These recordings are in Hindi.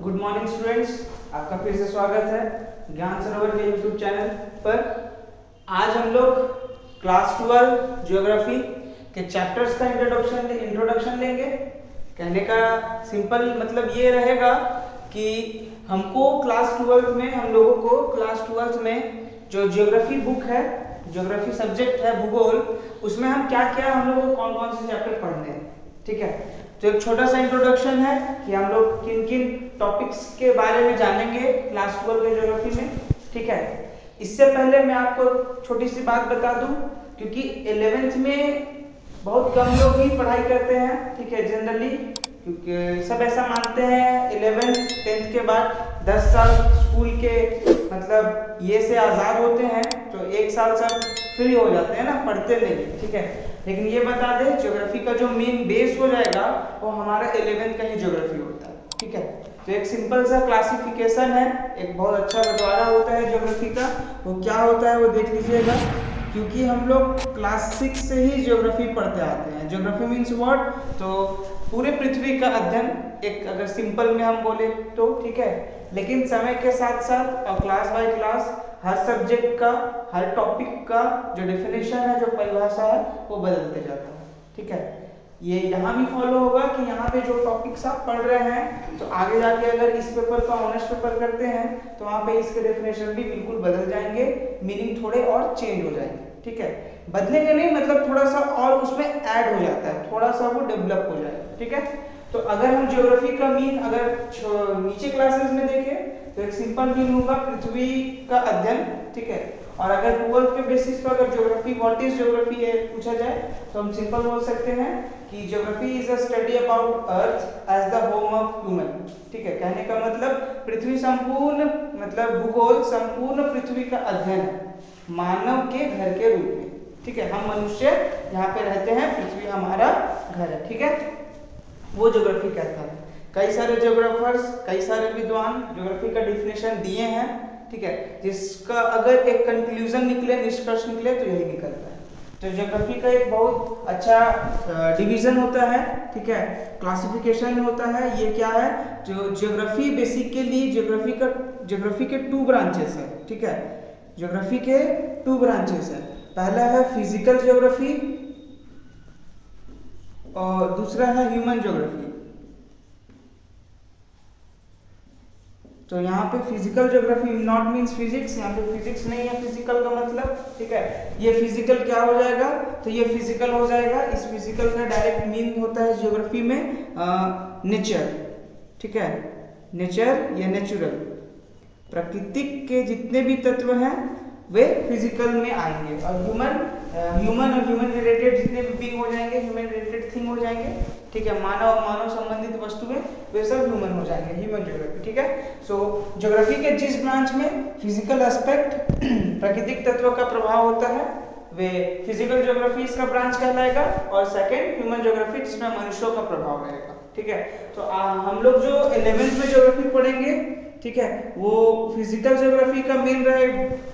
गुड मॉर्निंग स्टूडेंट्स, आपका फिर से स्वागत है ज्ञान सरोवर के यूट्यूब चैनल पर। आज हम लोग क्लास 12 ज्योग्राफी के चैप्टर्स का इंट्रोडक्शन लेंगे। कहने का सिंपल मतलब ये रहेगा कि हमको क्लास 12 में हम लोगों को क्लास 12 में जो ज्योग्राफी बुक है, ज्योग्राफी सब्जेक्ट है भूगोल, उसमें हम क्या क्या हम लोगों को कौन कौन से चैप्टर पढ़ने हैं। ठीक है, तो एक छोटा सा इंट्रोडक्शन है कि हम लोग किन किन टॉपिक्स के बारे में जानेंगे क्लास 12 के ज्योग्राफी में। ठीक है, इससे पहले मैं आपको छोटी सी बात बता दूं, क्योंकि 11th में बहुत कम लोग ही पढ़ाई करते हैं। ठीक है, जनरली क्योंकि सब ऐसा मानते हैं 11th 10th के बाद 10 साल स्कूल के मतलब ये से आज़ाद होते हैं, तो एक साल सब फ्री हो जाते हैं ना, पढ़ते नहीं। ठीक है, लेकिन ये बता दें ज्योग्राफी का जो मेन बेस हो जाएगा वो हमारा 11th का ही ज्योग्राफी होता है। ठीक है, तो एक सिंपल सा क्लासिफिकेशन है, एक बहुत अच्छा बंटवारा होता है ज्योग्राफी का। वो क्या होता है वो देख लीजिएगा, क्योंकि हम लोग क्लास 6 से ही ज्योग्राफी पढ़ते आते हैं। ज्योग्राफी मीन्स व्हाट, तो पूरे पृथ्वी का अध्ययन, एक अगर सिंपल में हम बोले तो। ठीक है, लेकिन समय के साथ साथ और क्लास बाय क्लास हर सब्जेक्ट का, हर टॉपिक का जो डेफिनेशन है, जो परिभाषा है, वो बदलते जाता है। ठीक है, ये यहाँ भी फॉलो होगा कि यहाँ पे जो टॉपिक्स आप पढ़ रहे हैं, तो आगे जाके अगर इस पेपर का ऑनर्स पेपर करते हैं तो वहाँ पे इसके डेफिनेशन भी बिल्कुल बदल जाएंगे, मीनिंग थोड़े और चेंज हो जाएंगे। ठीक है, बदलेंगे नहीं मतलब थोड़ा सा और उसमें ऐड हो जाता है, थोड़ा सा वो डेवलप हो जाएगा। ठीक है, तो अगर हम ज्योग्राफी का मीन अगर नीचे क्लासेस में देखें तो एक सिंपल मीन होगा पृथ्वी का अध्ययन। ठीक है, और अगर 12th के बेसिस पर अगर ज्योग्राफी व्हाट इज ज्योग्राफी है पूछा जाए तो हम सिंपल बोल सकते हैं कि geography is a study about earth as the home of human. ठीक है, कहने का मतलब पृथ्वी संपूर्ण मतलब भूगोल संपूर्ण पृथ्वी का अध्ययन है मानव के घर के रूप में। ठीक है, हम मनुष्य यहाँ पे रहते हैं, पृथ्वी हमारा घर है। ठीक है, वो ज्योग्राफी कहता है। कई सारे ज्योग्राफर्स, कई सारे विद्वान ज्योग्राफी का डिफिनेशन दिए हैं। ठीक है, जिसका अगर एक कंक्लूजन निकले, निष्कर्ष निकले तो यही निकलता है। तो ज्योग्राफी का एक बहुत अच्छा डिवीजन होता है। ठीक है, क्लासिफिकेशन होता है। ये क्या है, जो ज्योग्राफी बेसिकली ज्योग्राफी के 2 ब्रांचेस है। ठीक है, ज्योग्राफी के 2 ब्रांचेस है। पहला है फिजिकल ज्योग्राफी और दूसरा है ह्यूमन ज्योग्राफी। तो यहाँ पे physical geography not means physics, यहाँ पे फिजिक्स नहीं है फिजिकल का मतलब। ठीक है, ये फिजिकल क्या हो जाएगा, तो ये फिजिकल हो जाएगा, इस फिजिकल का डायरेक्ट मीन होता है ज्योग्राफी में नेचर। ठीक है, नेचर या नेचुरल, प्राकृतिक के जितने भी तत्व हैं वे फिजिकल में आएंगे, और ह्यूमन और ह्यूमन रिलेटेड जितने भी बीइंग हो जाएंगे, ह्यूमन रिलेटेड थिंग हो जाएंगे। ठीक है, मानव संबंधित वस्तुएं वे सब ह्यूमन हो जाएंगे, ह्यूमन ज्योग्राफी। ठीक है, सो ज्योग्राफी के जिस ब्रांच में फिजिकल एस्पेक्ट प्राकृतिक तत्व का प्रभाव होता है वे फिजिकल ज्योग्राफी इसका ब्रांच कहलाएगा, और सेकंड ह्यूमन ज्योग्राफी जिसमें मनुष्यों का प्रभाव रहेगा। ठीक है, तो हम लोग जो 11th में ज्योग्राफी पढ़ेंगे, ठीक है, वो फिजिकल ज्योग्राफी का मेन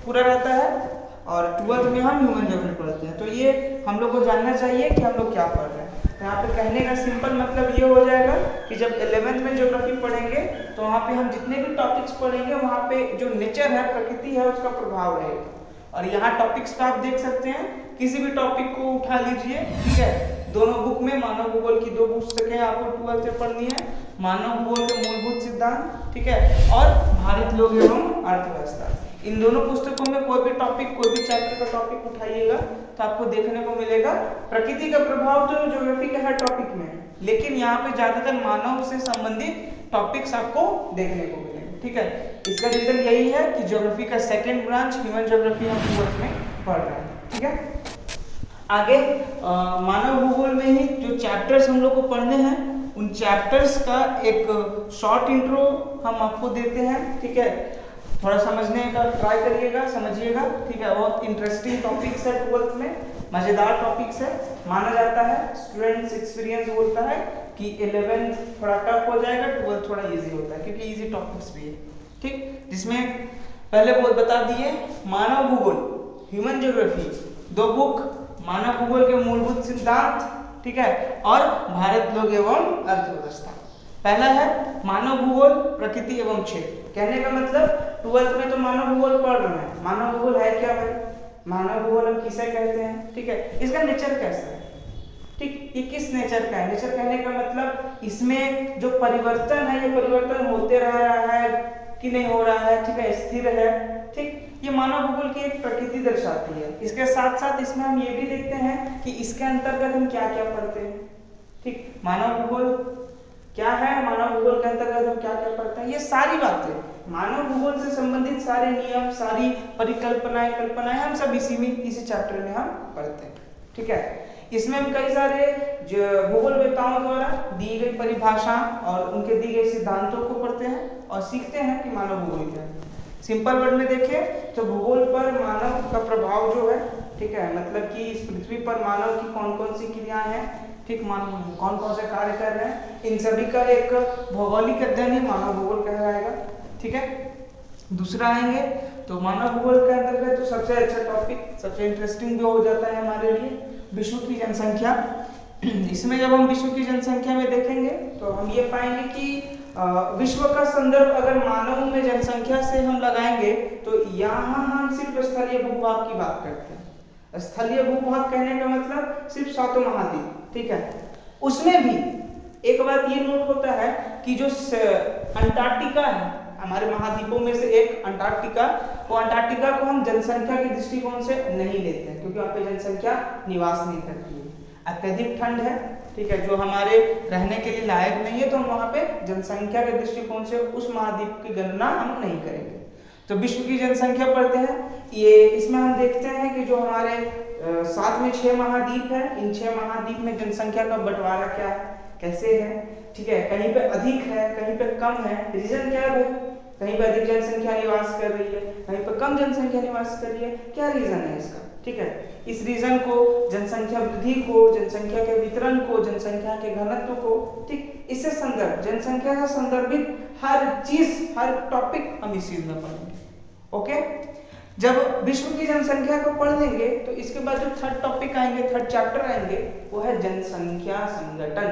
पूरा रहता है, और 12th में हम ह्यूमन ज्योग्राफी पढ़ते हैं। तो ये हम लोग को जानना चाहिए कि हम लोग क्या पढ़ रहे हैं। यहाँ पे कहने का सिंपल मतलब ये हो जाएगा कि जब 11th में ज्योग्राफी पढ़ेंगे तो वहाँ पे हम जितने भी टॉपिक्स पढ़ेंगे वहाँ पे जो नेचर है, प्रकृति है, उसका प्रभाव रहेगा। और यहाँ टॉपिक्स का आप देख सकते हैं, किसी भी टॉपिक को उठा लीजिए। ठीक है, दोनों बुक में मानव भूगोल की 2 पुस्तकें आपको 12th में पढ़नी है, मानव भूगोल के मूलभूत सिद्धांत, ठीक है, और भारत लोक एवं अर्थव्यवस्था। इन दोनों पुस्तकों में कोई भी टॉपिक, कोई भी चैप्टर का टॉपिक उठाइएगा तो आपको देखने को मिलेगा प्रकृति का प्रभाव तो ज्योग्राफी के हर टॉपिक में है, लेकिन यहाँ पे ज्यादातर मानव से संबंधित टॉपिक्स आपको देखने को मिलेंगे। ठीक है, इसका रीजन यही है कि ज्योग्राफी का सेकंड ब्रांच ह्यूमन ज्योग्राफी हम 12th में पढ़ रहे हैं। ठीक है, आगे मानव भूगोल में ही जो चैप्टर्स हम लोग को पढ़ने हैं, उन चैप्टर्स का एक शॉर्ट इंट्रो हम आपको देते हैं। ठीक है, थोड़ा समझने का ट्राई करिएगा, समझिएगा। ठीक है, बहुत इंटरेस्टिंग टॉपिक्स है 12th में, मजेदार टॉपिक्स है। माना जाता है, स्टूडेंट्स एक्सपीरियंस बोलता है कि 11th थोड़ा टफ हो जाएगा, 12th थोड़ा इजी होता है, क्योंकि इजी टॉपिक्स भी है। ठीक, जिसमें पहले बता दिए मानव भूगोल, ह्यूमन ज्योग्राफी, 2 बुक, मानव भूगोल के मूलभूत सिद्धांत, ठीक है, और भारत लोक एवं अर्थव्यवस्था। पहला है मानव भूगोल, प्रकृति एवं क्षेत्र। कहने का मतलब 12th में तो मानव भूगोल पढ़ रहे हैं। मानव भूगोल है क्या भाई? मानव भूगोल हम किसे कहते हैं? ठीक है, इसका नेचर कैसा है? ठीक, ये किस नेचर का है? नेचर कहने का मतलब इसमें जो परिवर्तन है, ये परिवर्तन होते रह रहा है कि नहीं हो रहा है, ठीक है, स्थिर है। ठीक, ये मानव भूगोल की एक प्रकृति दर्शाती है। इसके साथ साथ इसमें हम ये भी देखते हैं कि इसके अंतर्गत हम क्या क्या पढ़ते हैं। ठीक, मानव भूगोल क्या है, मानव भूगोल के अंतर्गत हम क्या क्या पढ़ते हैं, ये सारी बातें मानव भूगोल से संबंधित सारे नियम, सारी परिकल्पनाएं, कल्पनाएं हम सब इसी चैप्टर में हम पढ़ते हैं। ठीक है, इसमें हम कई सारे भूगोलवेत्ताओं द्वारा दी गई परिभाषा और उनके दिए गए सिद्धांतों को पढ़ते हैं और सीखते हैं कि मानव भूगोल क्या है। सिंपल वर्ड में देखें तो भूगोल पर मानव का प्रभाव जो है, ठीक है, मतलब कि इस पृथ्वी पर मानव की कौन कौन सी क्रियाएं हैं, ठीक, मानव कौन कौन से कार्य कर रहे हैं, इन सभी का एक भौगोलिक अध्ययन ही मानव भूगोल कहलाएगा। ठीक है, दूसरा आएंगे तो मानव भूगोल के अंतर्गत जो सबसे अच्छा टॉपिक, सबसे इंटरेस्टिंग भी हो जाता है हमारे लिए, विश्व की जनसंख्या। इसमें जब हम विश्व की जनसंख्या में देखेंगे तो हम ये पाएंगे कि विश्व का संदर्भ अगर मानव में जनसंख्या से हम लगाएंगे तो यहाँ हम सिर्फ स्थलीय भूभाग की बात करते हैं। स्थलीय भूभाग कहने का मतलब सिर्फ 7 महाद्वीप। ठीक है, उसमें भी एक बात ये नोट होता है कि जो अंटार्कटिका है, हमारे महाद्वीपों में से एक अंटार्कटिका, वो अंटार्कटिका को हम जनसंख्या के दृष्टिकोण से नहीं लेते हैं क्योंकि वहाँ पे जनसंख्या निवास नहीं करती है, अत्यधिक ठंड है। ठीक है, जो हमारे रहने के लिए लायक नहीं है, तो हम वहाँ पे जनसंख्या के दृष्टिकोण से उस महाद्वीप की गणना हम नहीं करेंगे। तो विश्व की जनसंख्या पढ़ते हैं, ये इसमें हम देखते हैं कि जो हमारे साथ में 6 महाद्वीप है, इन 6 महाद्वीप में जनसंख्या का बंटवारा क्या है, कैसे है। ठीक है, कहीं पे अधिक है, कहीं पे कम है। रीजन क्या है भाई? कहीं पे अधिक जनसंख्या निवास कर रही है, कहीं पे कम जनसंख्या निवास कर रही है, क्या रीजन है इसका? ठीक है, इस रीजन को, जनसंख्या वृद्धि को, जनसंख्या के वितरण को, जनसंख्या के घनत्व को, ठीक, इससे संदर्भ, जनसंख्या से संदर्भित हर चीज, हर टॉपिक हम इस चीज में पढ़ेंगे। ओके, जब विश्व की जनसंख्या को पढ़ लेंगे तो इसके बाद जो थर्ड टॉपिक आएंगे, थर्ड चैप्टर आएंगे, वो है जनसंख्या संगठन।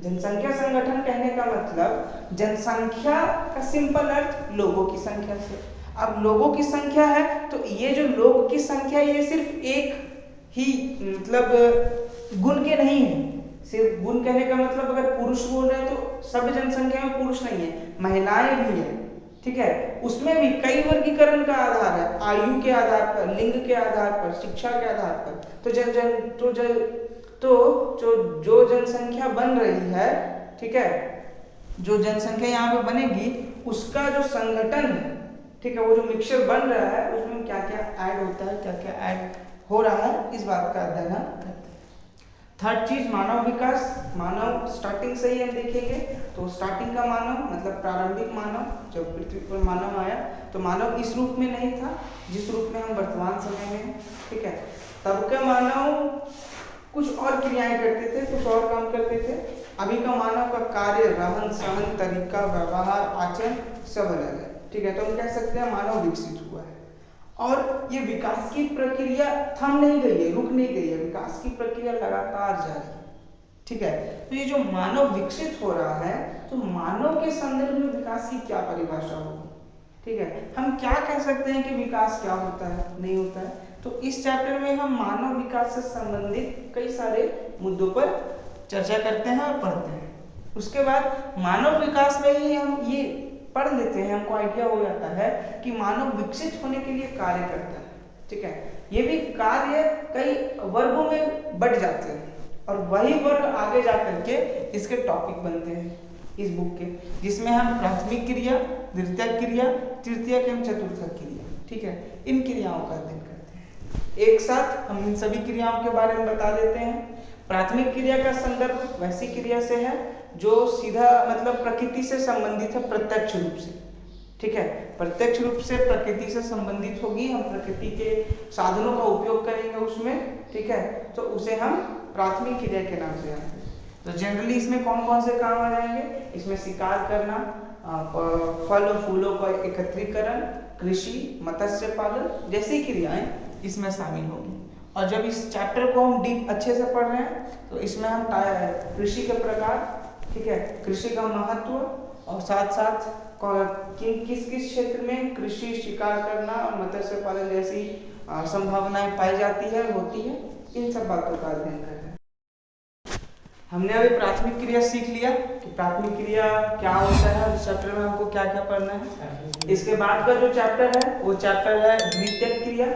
जनसंख्या संगठन कहने का मतलब जनसंख्या का सिंपल अर्थ लोगों की संख्या से। अब लोगों की संख्या है तो ये जो लोगों की संख्या, ये सिर्फ एक ही मतलब गुण के नहीं है। सिर्फ गुण कहने का मतलब अगर पुरुष बोल रहे हैं तो सब जनसंख्या में पुरुष नहीं है, महिलाएं भी है। ठीक है, उसमें भी कई वर्गीकरण का आधार है, आयु के आधार पर, लिंग के आधार पर, शिक्षा के आधार पर। तो जो जनसंख्या बन रही है, ठीक है, जो जनसंख्या यहाँ पे बनेगी उसका जो संगठन है, ठीक है, वो जो मिक्सचर बन रहा है उसमें क्या क्या ऐड होता है, क्या क्या ऐड हो रहा है, इस बात का अध्ययन हम करते हैं। थर्ड चीज मानव विकास। मानव स्टार्टिंग से ही हम देखेंगे तो स्टार्टिंग का मानव मतलब प्रारंभिक मानव, जब पृथ्वी पर मानव आया तो मानव इस रूप में नहीं था जिस रूप में हम वर्तमान समय में हैं। ठीक है, तब का मानव कुछ और क्रियाएं करते थे, कुछ और काम करते थे। अभी का मानव का कार्य, रहन सहन, तरीका, व्यवहार, आचरण सब अलग है। ठीक है, तो हम कह सकते हैं मानव विकसित हुआ है और ये विकास की प्रक्रिया थम नहीं गई है, रुक नहीं गई है, विकास की प्रक्रिया लगातार जारी है। ठीक है, तो ये जो मानव विकसित हो रहा है तो मानव के संदर्भ में विकास की क्या परिभाषा होगी? ठीक है, हम क्या कह सकते हैं कि विकास क्या होता है, नहीं होता है? तो इस चैप्टर में हम मानव विकास से संबंधित कई सारे मुद्दों पर चर्चा करते हैं और पढ़ते हैं। उसके बाद मानव विकास में ही हम ये पढ़ लेते हैं, हमको आइडिया हो जाता है कि मानव विकसित होने के लिए कार्य करता है। ठीक है, ये भी कार्य कई वर्गों में बढ़ जाते हैं और वही वर्ग आगे जाकर के इसके टॉपिक बनते हैं इस बुक के, जिसमें हम प्राथमिक क्रिया, द्वितीयक क्रिया, तृतीयक एवं चतुर्थक क्रिया, ठीक है, इन क्रियाओं का अध्ययन करते हैं। एक साथ हम इन सभी क्रियाओं के बारे में बता देते हैं। प्राथमिक क्रिया का संदर्भ वैसी क्रिया से है जो सीधा मतलब प्रकृति से संबंधित है, प्रत्यक्ष रूप से। ठीक है, प्रत्यक्ष रूप से प्रकृति से संबंधित होगी, हम प्रकृति के साधनों का उपयोग करेंगे उसमें। ठीक है, तो उसे हम प्राथमिक क्रिया के नाम से जानते हैं। तो जनरली इसमें कौन कौन से काम आ जाएंगे? इसमें शिकार करना, फल और फूलों का एकत्रीकरण, कृषि, मत्स्य पालन जैसी क्रियाएं इसमें शामिल होगी। और जब इस चैप्टर को हम डीप अच्छे से पढ़ रहे हैं तो इसमें हम कृषि के प्रकार, ठीक है, कृषि का महत्व और साथ साथ किस किस क्षेत्र में कृषि, शिकार करना और मत्स्य पालन जैसी संभावनाएं पाई जाती है, होती है, इन सब बातों का अध्ययन करना है। हमने अभी प्राथमिक क्रिया सीख लिया कि प्राथमिक क्रिया क्या होता है और इस चैप्टर में हमको क्या क्या पढ़ना है। इसके बाद का जो चैप्टर है वो चैप्टर है द्वितीयक क्रिया।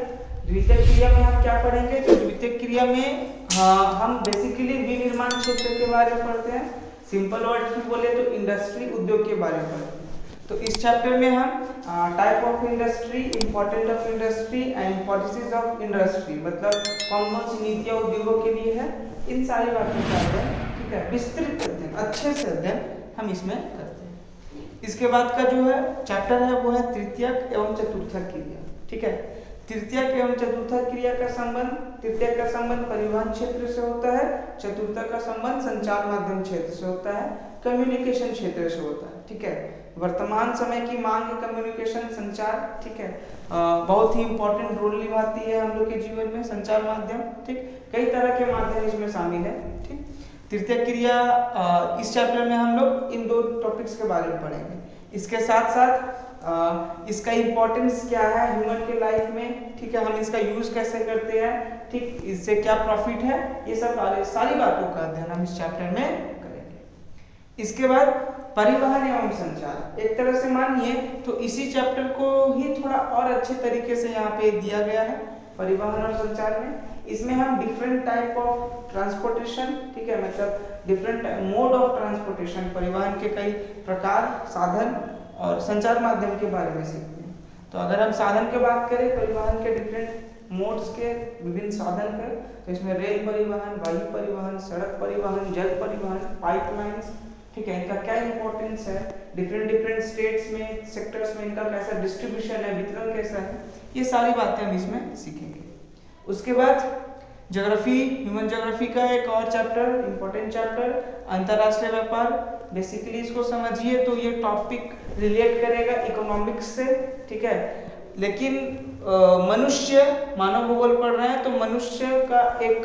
द्वितीयक क्रिया में हम क्या पढ़ेंगे? तो द्वितीयक क्रिया में हम बेसिकली विनिर्माण क्षेत्र के बारे में पढ़ते हैं। सिंपल वर्ड में बोले तो इंडस्ट्री, उद्योग के बारे में पढ़ते हैं। तो इस चैप्टर में हम type of industry, important of industry and policies of industry, मतलब कौन कौन सी नीतियां उद्योगों के लिए है, इन सारी बातों का अध्ययन, ठीक है, विस्तृत अध्ययन, अच्छे से अध्ययन हम इसमें करते हैं। इसके बाद का जो है चैप्टर है वो है तृतीयक एवं चतुर्थक क्रिया। ठीक है, तृतीयक एवं चतुर्थक क्रिया का संबंध, तृतीयक का संबंध परिवहन क्षेत्र से होता है, चतुर्थक का संबंध संचार माध्यम क्षेत्र से होता है, कम्युनिकेशन क्षेत्र से होता है। ठीक है, वर्तमान समय की मांग कम्युनिकेशन, संचार, ठीक है, बहुत ही इंपॉर्टेंट रोल निभाती है हम लोग के जीवन में संचार माध्यम। ठीक, कई तरह के माध्यम इसमें शामिल है। ठीक, तृतीयक क्रिया इस चैप्टर में हम लोग इन दो टॉपिक्स के बारे में पढ़ेंगे। इसके साथ साथ इसका इम्पोर्टेंस क्या है ह्यूमन के लाइफ में, ठीक है, हम इसका यूज कैसे करते हैं, ठीक, इससे क्या प्रॉफिट है, ये सब सारी बातों का अध्ययन हम इस चैप्टर में करेंगे। इसके बाद परिवहन एवं संचार, एक तरह से मानिए तो इसी चैप्टर को ही थोड़ा और अच्छे तरीके से यहाँ पे दिया गया है। परिवहन और संचार में इसमें हम डिफरेंट टाइप ऑफ ट्रांसपोर्टेशन, ठीक है, मतलब डिफरेंट मोड ऑफ ट्रांसपोर्टेशन, परिवहन के कई प्रकार, साधन और संचार माध्यम के बारे में सीखते हैं। तो अगर हम साधन की बात करें, परिवहन के डिफरेंट मोड्स के विभिन्न साधन के, तो इसमें रेल परिवहन, वायु परिवहन, सड़क परिवहन, जल परिवहन, पाइपलाइंस, ठीक है, इनका क्या इंपॉर्टेंस है, डिफरेंट स्टेट्स में, सेक्टर्स में इनका कैसा डिस्ट्रीब्यूशन है, वितरण कैसा है, ये सारी बातें हम इसमें सीखेंगे। उसके बाद ज्योग्राफी, ह्यूमन ज्योग्राफी का एक और चैप्टर, इंपॉर्टेंट चैप्टर, अंतरराष्ट्रीय व्यापार। बेसिकली इसको समझिए तो ये टॉपिक रिलेट करेगा इकोनॉमिक्स से, ठीक है, लेकिन मनुष्य, मानव भूगोल पढ़ रहे हैं तो मनुष्य का एक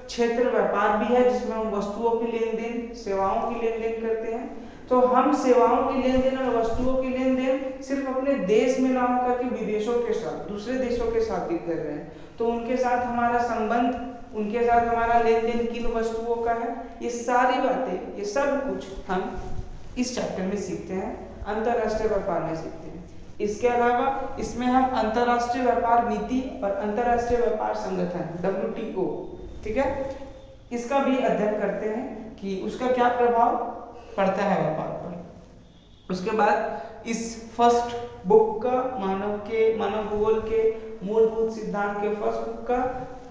क्षेत्र व्यापार भी है जिसमें हम वस्तुओं की लेन देन, सेवाओं की लेन देन करते हैं। तो हम सेवाओं की लेन देन और वस्तुओं की लेन देन सिर्फ अपने देश में ना होकर के विदेशों के साथ, दूसरे देशों के साथ भी कर रहे हैं। तो उनके साथ हमारा संबंध, उनके साथ हमारा लेन देन किन वस्तुओं का है, ये सारी बातें, ये सब कुछ हम इस चैप्टर में सीखते हैं, अंतरराष्ट्रीय व्यापार में सीखते हैं। इसके अलावा इसमें हम अंतरराष्ट्रीय व्यापार नीति और अंतरराष्ट्रीय व्यापार संगठन WTO, ठीक है, इसका भी अध्ययन करते हैं कि उसका क्या प्रभाव पड़ता है व्यापार पर। उसके बाद इस फर्स्ट बुक का मानव भूगोल के मूलभूत सिद्धांत के फर्स्ट बुक का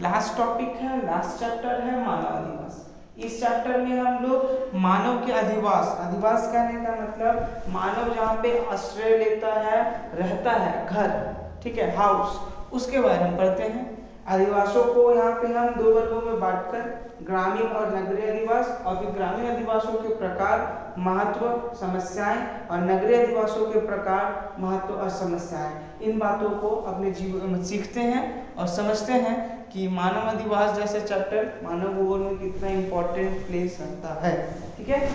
लास्ट टॉपिक है, लास्ट चैप्टर है मानव अधिवास। इस चैप्टर में हम लोग मानव के अधिवास, अधिवास कहने का मतलब मानव जहाँ पे आश्रय लेता है, रहता है, घर, ठीक है, हाउस, उसके बारे में पढ़ते हैं। अधिवासों को यहाँ पे हम दो वर्गों में बांटकर ग्रामीण और नगरीय अधिवास, और फिर ग्रामीण अधिवासों के प्रकार, महत्व, समस्याएं, और नगरीय अधिवासों के प्रकार, महत्व और समस्याएं, इन बातों को अपने जीवन में सीखते हैं और समझते हैं कि मानव अधिवास जैसे चैप्टर मानव भूगोल में कितना इंपॉर्टेंट प्लेस रखता है। ठीक है,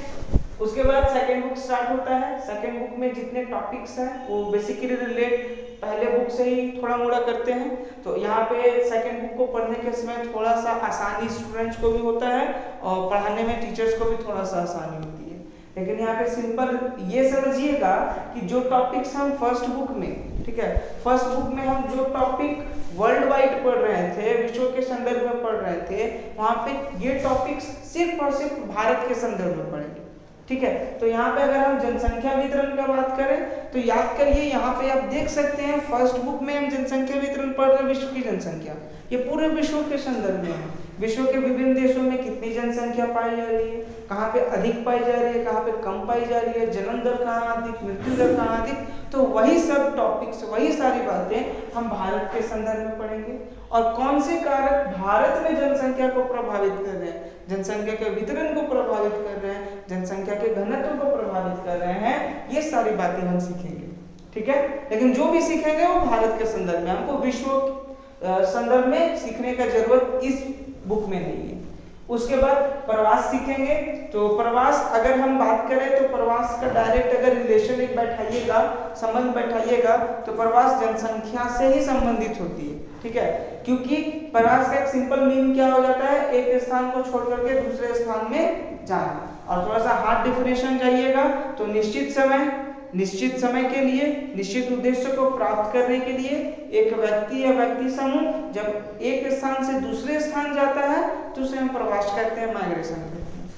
उसके बाद सेकेंड बुक स्टार्ट होता है। सेकेंड बुक में जितने टॉपिक्स हैं वो बेसिकली रिलेट पहले बुक से ही थोड़ा मोड़ा करते हैं। तो यहाँ पे सेकेंड बुक को पढ़ने के समय थोड़ा सा आसानी स्टूडेंट्स को भी होता है और पढ़ाने में टीचर्स को भी थोड़ा सा आसानी होती है। लेकिन यहाँ पे सिंपल ये समझिएगा कि जो टॉपिक्स हम फर्स्ट बुक में, ठीक है, फर्स्ट बुक में हम जो टॉपिक वर्ल्ड वाइड पढ़ रहे थे, विश्व के संदर्भ में पढ़ रहे थे, वहाँ पे ये टॉपिक्स सिर्फ और सिर्फ भारत के संदर्भ में पढ़ेंगे। ठीक है, तो यहाँ पे अगर हम जनसंख्या वितरण का बात करें तो याद करिए, यहाँ पे आप देख सकते हैं फर्स्ट बुक में हम जनसंख्या वितरण पढ़ रहे हैं, विश्व की जनसंख्या, ये पूरे विश्व के संदर्भ में है। विश्व के विभिन्न देशों में कितनी जनसंख्या पाई जा रही है, कहाँ पे अधिक पाई जा रही है, कहाँ पे कम पाई जा रही है, जन्म दर कहाँ अधिक, मृत्यु दर कहाँ अधिक, तो वही सब टॉपिक्स, वही सारी बातें हम भारत के संदर्भ में पढ़ेंगे। और कौन से कारक भारत में जनसंख्या को प्रभावित कर रहे हैं, जनसंख्या के वितरण को प्रभावित कर रहे हैं, जनसंख्या के घनत्व को प्रभावित कर रहे हैं, ये सारी बातें हम सीखेंगे। ठीक है, लेकिन जो भी सीखेंगे वो भारत के संदर्भ में, हमको विश्व संदर्भ में सीखने का जरूरत इस बुक में नहीं है। उसके बाद प्रवास सीखेंगे। तो प्रवास अगर हम बात करें तो प्रवास का डायरेक्ट अगर रिलेशन एक बैठाइएगा, संबंध बैठाइएगा, तो प्रवास जनसंख्या से ही संबंधित होती है, ठीक है। क्योंकि प्रवास का एक सिंपल मीन क्या हो जाता है, एक स्थान को छोड़ करके दूसरे स्थान में जाना। और थोड़ा सा हार्ड डेफिनेशन जाइएगा तो निश्चित समय के लिए, निश्चित उद्देश्य को प्राप्त करने के लिए एक व्यक्ति या व्यक्ति समूह जब एक स्थान से दूसरे स्थान जाता है तो उसे हम प्रवास कहते हैं, माइग्रेशन कहते हैं,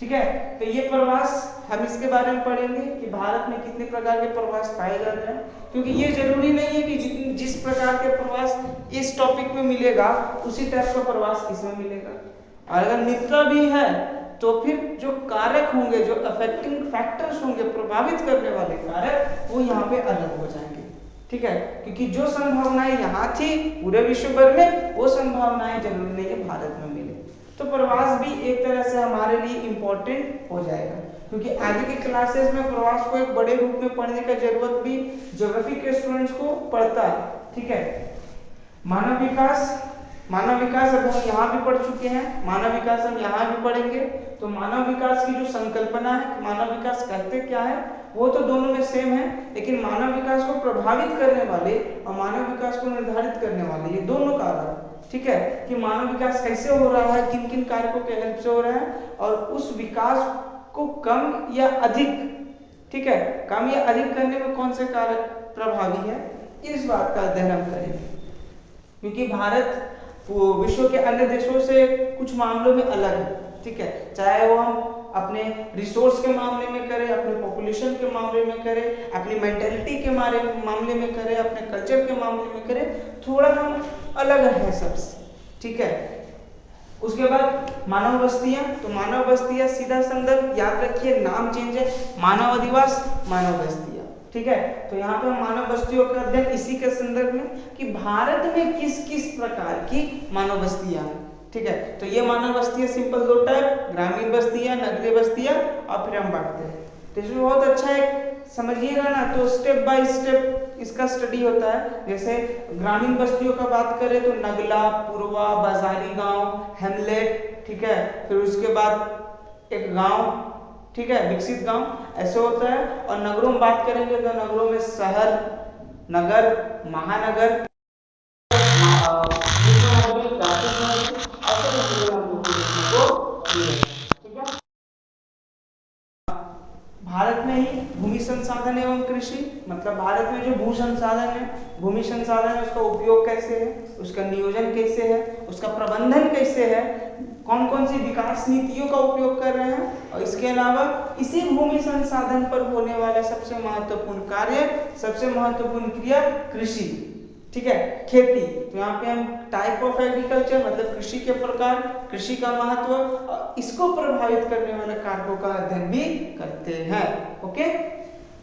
ठीक है। तो ये प्रवास हम इसके बारे में पढ़ेंगे कि भारत में कितने प्रकार के प्रवास पाए जाते हैं, क्योंकि ये जरूरी नहीं है कि जिस प्रकार के प्रवास इस टॉपिक में मिलेगा उसी टाइप का प्रवास इसमें मिलेगा। और अगर मिलता भी है तो फिर जो कारक होंगे, जो अफेक्टिंग फैक्टर्स होंगे, प्रभावित करने वाले कारक, वो यहाँ पे अलग हो जाएंगे, ठीक है। क्योंकि जो संभावनाएं यहाँ थी पूरे विश्व भर में, वो संभावनाएं जरूरी नहीं है भारत में मिले। तो प्रवास भी एक तरह से हमारे लिए इम्पोर्टेंट हो जाएगा, क्योंकि आगे की क्लासेस में प्रवास को एक बड़े रूप में पढ़ने का जरूरत भी ज्योग्राफी के स्टूडेंट्स को पड़ता है, ठीक है। मानव विकास अब हम यहाँ भी पढ़ चुके हैं, मानव विकास हम यहाँ भी पढ़ेंगे। तो मानव विकास की जो संकल्पना है, मानव विकास कहते क्या है, वो तो दोनों में सेम है, लेकिन मानव विकास को प्रभावित करने वाले और मानव विकास को निर्धारित करने वाले ये दोनों कारक, ठीक है, कि मानव विकास कैसे हो रहा है, किन किन कारकों के हेल्प से हो रहा है, और उस विकास को कम या अधिक, ठीक है, कम या अधिक करने में कौन से कारक प्रभावी है, इस बात का अध्ययन हम करेंगे। क्योंकि भारत वो विश्व के अन्य देशों से कुछ मामलों में अलग है, ठीक है, चाहे वो हम अपने रिसोर्स के मामले में करें, अपने पॉपुलेशन के मामले में करें, अपनी मेंटेलिटी के मामले में करें, अपने कल्चर के मामले में करें, थोड़ा हम अलग है सबसे, ठीक है। उसके बाद मानव बस्तियां, तो मानव बस्तियां सीधा संदर्भ याद रखिए, नाम चेंज है, मानव अधिवास, मानव बस्तियां, ठीक है। तो यहाँ पे मानव बस्तियों का अध्ययन इसी के संदर्भ में कि भारत में किस किस प्रकार की मानव बस्तियां हैं, ठीक है। तो ये मानव बस्तियां सिंपल दो टाइप, ग्रामीण बस्तियां, नगरीय बस्तियां, और फिर हम बांटते हैं। तो इसमें बहुत अच्छा है, समझिएगा ना, तो स्टेप बाय स्टेप इसका स्टडी होता है। जैसे ग्रामीण बस्तियों का बात करें तो नगला, पूर्वा, बाजारी गांव, हेमलेट, ठीक है, फिर उसके बाद एक गांव, ठीक है, विकसित गांव, ऐसे होता है। और नगरों में बात करेंगे तो नगरों में शहर, नगर, महानगर, भारत में ही भूमि संसाधन एवं कृषि, मतलब भारत में जो भू संसाधन है, भूमि संसाधन है, उसका उपयोग कैसे है, उसका नियोजन कैसे है, उसका प्रबंधन कैसे है, कौन कौन सी विकास नीतियों का उपयोग कर रहे हैं, और इसके अलावा इसी भूमि संसाधन पर होने वाला सबसे महत्वपूर्ण कार्य, सबसे महत्वपूर्ण क्रिया कृषि, ठीक है, खेती। तो यहाँ पे हम टाइप ऑफ एग्रीकल्चर मतलब कृषि के प्रकार, कृषि का महत्व और इसको प्रभावित करने वाले कारकों का अध्ययन भी करते हैं, ओके।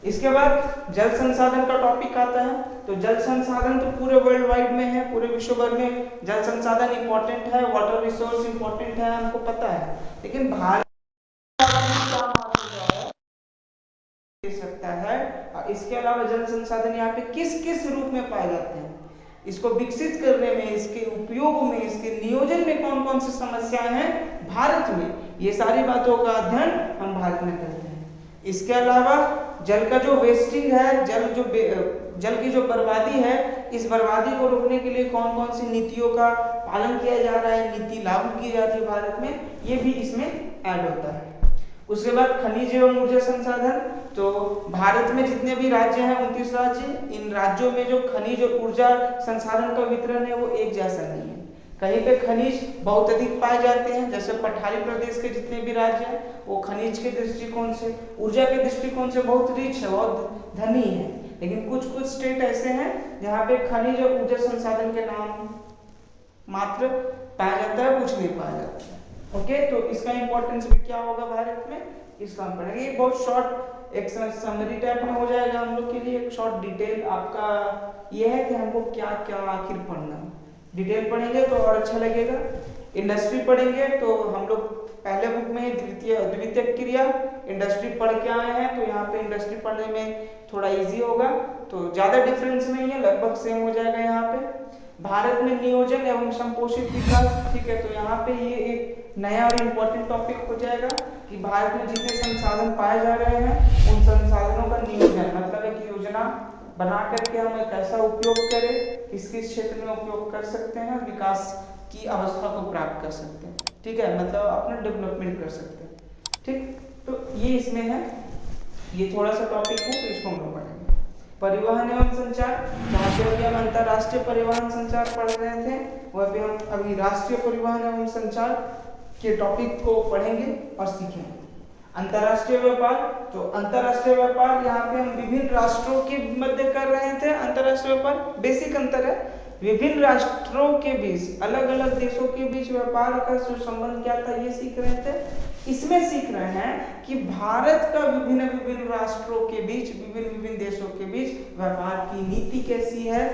इसके बाद जल संसाधन का टॉपिक आता है। तो जल संसाधन तो पूरे वर्ल्ड वाइड में है, पूरे विश्व भर में जल संसाधन इंपॉर्टेंट है, वाटर रिसोर्स इंपॉर्टेंट है, हमको पता है, लेकिन भारत दे सकता है। और इसके अलावा जल संसाधन यहाँ पे किस किस रूप में पाए जाते हैं, इसको विकसित करने में, इसके उपयोग में, इसके नियोजन में कौन कौन सी समस्याएं हैं भारत में, ये सारी बातों का अध्ययन हम भारत में करते हैं। इसके अलावा जल का जो वेस्टिंग है, जल की जो बर्बादी है, इस बर्बादी को रोकने के लिए कौन कौन सी नीतियों का पालन किया जा रहा है, नीति लागू की जाती है भारत में, ये भी इसमें ऐड होता है। उसके बाद खनिज एवं ऊर्जा संसाधन। तो भारत में जितने भी राज्य हैं 29 राज्य, इन राज्यों में जो खनिज और ऊर्जा संसाधन का वितरण है वो एक जैसा नहीं है। कहीं पे खनिज बहुत अधिक पाए जाते हैं, जैसे पठारी प्रदेश के जितने भी राज्य हैं वो खनिज के दृष्टिकोण से, ऊर्जा के दृष्टिकोण से बहुत रिच है, बहुत धनी है। लेकिन कुछ स्टेट ऐसे हैं जहाँ पे खनिज और ऊर्जा संसाधन के नाम मात्र पाया जाता है, कुछ नहीं पाया जाता है, ओके। तो इसका इंपॉर्टेंस भी क्या होगा भारत में, इसका हम पढ़ेंगे। ये बहुत शॉर्ट एक समरी टाइप में हो जाएगा हम लोग के लिए, एक शॉर्ट डिटेल आपका ये है कि हमको क्या क्या आखिर पढ़ना है। डिटेल पढ़ेंगे तो और अच्छा लगेगा। इंडस्ट्री पढ़ेंगे तो हम लोग पहले बुक में द्वितीयक क्रिया इंडस्ट्री पढ़ के आए हैं, तो यहाँ पे इंडस्ट्री पढ़ने में थोड़ा इजी होगा, तो ज्यादा डिफरेंस नहीं है, लगभग सेम हो जाएगा यहाँ पे। भारत में नियोजन एवं संपोषित विकास। ठीक है, तो यहाँ पे ये एक नया और इम्पोर्टेंट टॉपिक हो जाएगा कि भारत में जितने संसाधन पाए जा रहे हैं उन संसाधनों का नियोजन, मतलब एक योजना बना करके हम कैसा उपयोग करें, किस किस क्षेत्र में उपयोग कर सकते हैं, विकास की अवस्था को प्राप्त कर सकते हैं। ठीक है, मतलब अपना डेवलपमेंट कर सकते हैं। ठीक, तो ये इसमें है, ये थोड़ा सा टॉपिक है तो इसको हम लोग पढ़ेंगे। परिवहन एवं संचार, जहाँ पे अभी हम अंतरराष्ट्रीय परिवहन संचार पढ़ रहे थे, वह पे हम अभी राष्ट्रीय परिवहन एवं संचार के टॉपिक को पढ़ेंगे और सीखेंगे। अंतरराष्ट्रीय व्यापार, तो अंतरराष्ट्रीय व्यापार यहाँ पे हम विभिन्न राष्ट्रों के मध्य कर रहे थे। अंतरराष्ट्रीय व्यापार बेसिक अंतर है, विभिन्न राष्ट्रों के बीच, अलग अलग देशों के बीच व्यापार का जो संबंध क्या था ये सीख रहे थे। इसमें सीख रहे हैं कि भारत का विभिन्न विभिन्न राष्ट्रों के बीच, विभिन्न विभिन्न देशों के बीच व्यापार की नीति कैसी है,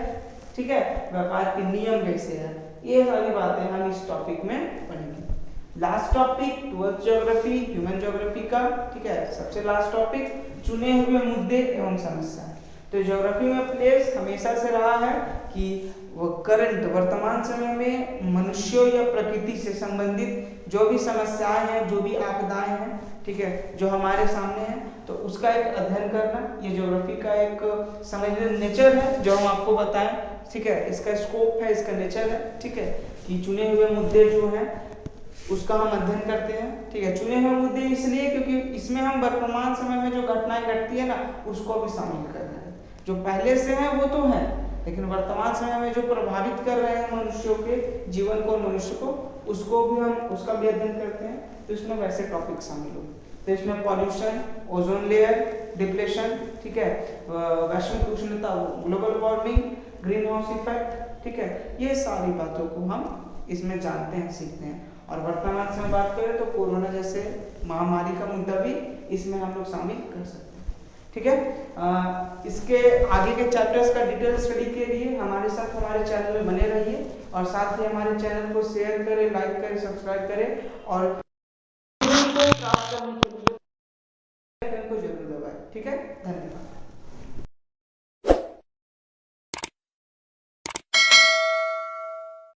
ठीक है, व्यापार के नियम कैसे है, ये सारी बातें हम इस टॉपिक में पढ़ेंगे। Last topic 12th geography, human geography का, ठीक है, सबसे लास्ट टॉपिक चुने हुए मुद्दे एवं समस्याएं। तो ज्योग्राफी में प्लेस हमेशा से रहा है कि वो करंट, वर्तमान समय में मनुष्यों या प्रकृति से संबंधित जो भी समस्याएं हैं, जो भी आपदाएं हैं, ठीक है, जो हमारे सामने हैं, तो उसका एक अध्ययन करना, ये ज्योग्राफी का एक समझ नेचर है जो हम आपको बताएं। ठीक है, इसका स्कोप है, इसका नेचर है। ठीक है, कि चुने हुए मुद्दे जो हैं उसका हम अध्ययन करते हैं। ठीक है, चुने हुए मुद्दे इसलिए क्योंकि इसमें हम वर्तमान समय में जो घटनाएं घटती है ना उसको भी शामिल कर रहे हैं। जो पहले से है वो तो है, लेकिन वर्तमान समय में जो प्रभावित कर रहे हैं मनुष्यों के जीवन को, मनुष्य को, उसको भी हम, उसका भी अध्ययन करते हैं। तो इसमें वैसे टॉपिक शामिल हो, तो इसमें पॉल्यूशन, ओजोन लेयर डिप्लेशन, ठीक है, वैश्विक उष्णता, global warming, green house effect, ठीक है, ये सारी बातों को हम इसमें जानते हैं, सीखते हैं। और वर्तमान समय बात करें तो कोरोना जैसे महामारी का मुद्दा भी इसमें हम लोग शामिल कर सकते हैं। ठीक है, इसके आगे के चैप्टर्स का डिटेल स्टडी के लिए हमारे साथ हमारे चैनल में बने रहिए और साथ ही हमारे चैनल को शेयर करें, लाइक करें, सब्सक्राइब करें और को प्राप्त करने के लिए बेल आइकन को जरूर दबाएं। ठीक है, धन्यवाद।